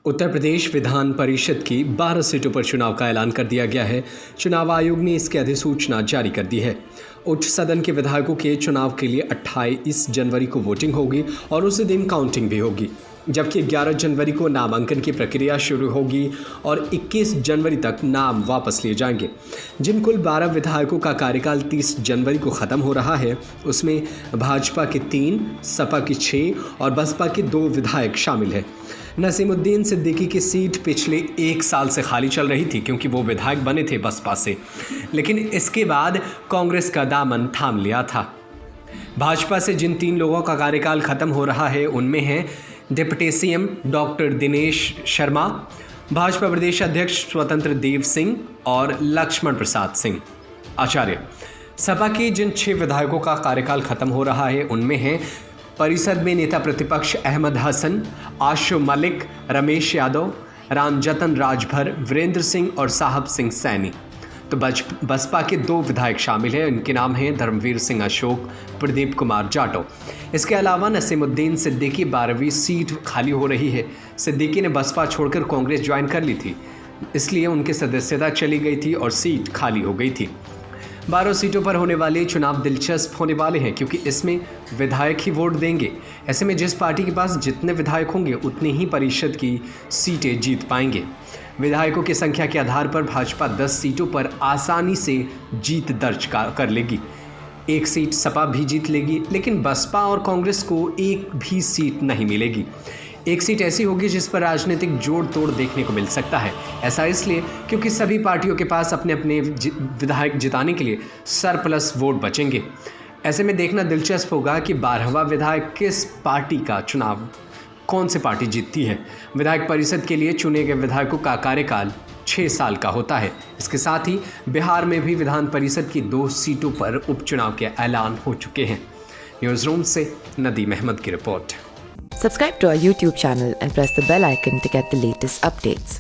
उत्तर प्रदेश विधान परिषद की 12 सीटों पर चुनाव का ऐलान कर दिया गया है। चुनाव आयोग ने इसकी अधिसूचना जारी कर दी है। उच्च सदन के विधायकों के चुनाव के लिए 28 जनवरी को वोटिंग होगी और उसी दिन काउंटिंग भी होगी, जबकि 11 जनवरी को नामांकन की प्रक्रिया शुरू होगी और 21 जनवरी तक नाम वापस लिए जाएंगे। जिन कुल 12 विधायकों का कार्यकाल 30 जनवरी को ख़त्म हो रहा है, उसमें भाजपा के 3, सपा के 6 और बसपा के 2 विधायक शामिल हैं। नसीमुद्दीन सिद्दीकी की सीट पिछले 1 साल से खाली चल रही थी, क्योंकि वो विधायक बने थे बसपा से, लेकिन इसके बाद कांग्रेस का दामन थाम लिया था। भाजपा से जिन 3 लोगों का कार्यकाल खत्म हो रहा है, उनमें हैं deputy CM doctor Dinesh Sharma, Bhajpa प्रदेश अध्यक्ष स्वतंत्र देव सिंह और लक्ष्मण प्रसाद सिंह आचार्य। सपा के जिन 6 विधायकों का कार्यकाल खत्म हो रहा है, उनमें हैं परिषद में नेता प्रतिपक्ष अहमद हसन, आशु मलिक, रमेश यादव, रामजतन राजभर, वीरेंद्र सिंह और साहब सिंह सैनी। तो बसपा के 2 विधायक शामिल हैं। इनके नाम हैं धर्मवीर सिंह अशोक, प्रदीप कुमार जाटव। इसके अलावा नसीमुद्दीन सिद्दीकी 12वीं सीट खाली हो रही है। सिद्दीकी ने बसपा छोड़कर कांग्रेस ज्वाइन कर ली थी, इसलिए उनकी सदस्यता चली गई थी और सीट खाली हो गई थी। 12 सीटों पर होने वाले चुनाव दिलचस्प होने वाले हैं, क्योंकि इसमें विधायक ही वोट देंगे। ऐसे में जिस पार्टी के पास जितने विधायक होंगे, उतनी ही परिषद की सीटें जीत पाएंगे। विधायकों की संख्या के आधार पर भाजपा 10 सीटों पर आसानी से जीत दर्ज कर लेगी। 1 सीट सपा भी जीत लेगी, लेकिन बसपा और कांग्रेस को एक भी सीट नहीं मिलेगी। 1 सीट ऐसी होगी जिस पर राजनीतिक जोड़ तोड़ देखने को मिल सकता है। ऐसा इसलिए क्योंकि सभी पार्टियों के पास अपने अपने विधायक जिताने के लिए सरप्लस वोट बचेंगे। ऐसे में देखना दिलचस्प होगा कि 12वां विधायक किस पार्टी का चुनाव कौन सी पार्टी जीतती है। विधायक परिषद के लिए चुने गए विधायकों का कार्यकाल 6 साल का होता है। इसके साथ ही बिहार में भी विधान परिषद की 2 सीटों पर उपचुनाव के ऐलान हो चुके हैं। न्यूज़ रूम से नदीम अहमद की report. Subscribe to our YouTube channel and press the bell icon to get the latest updates.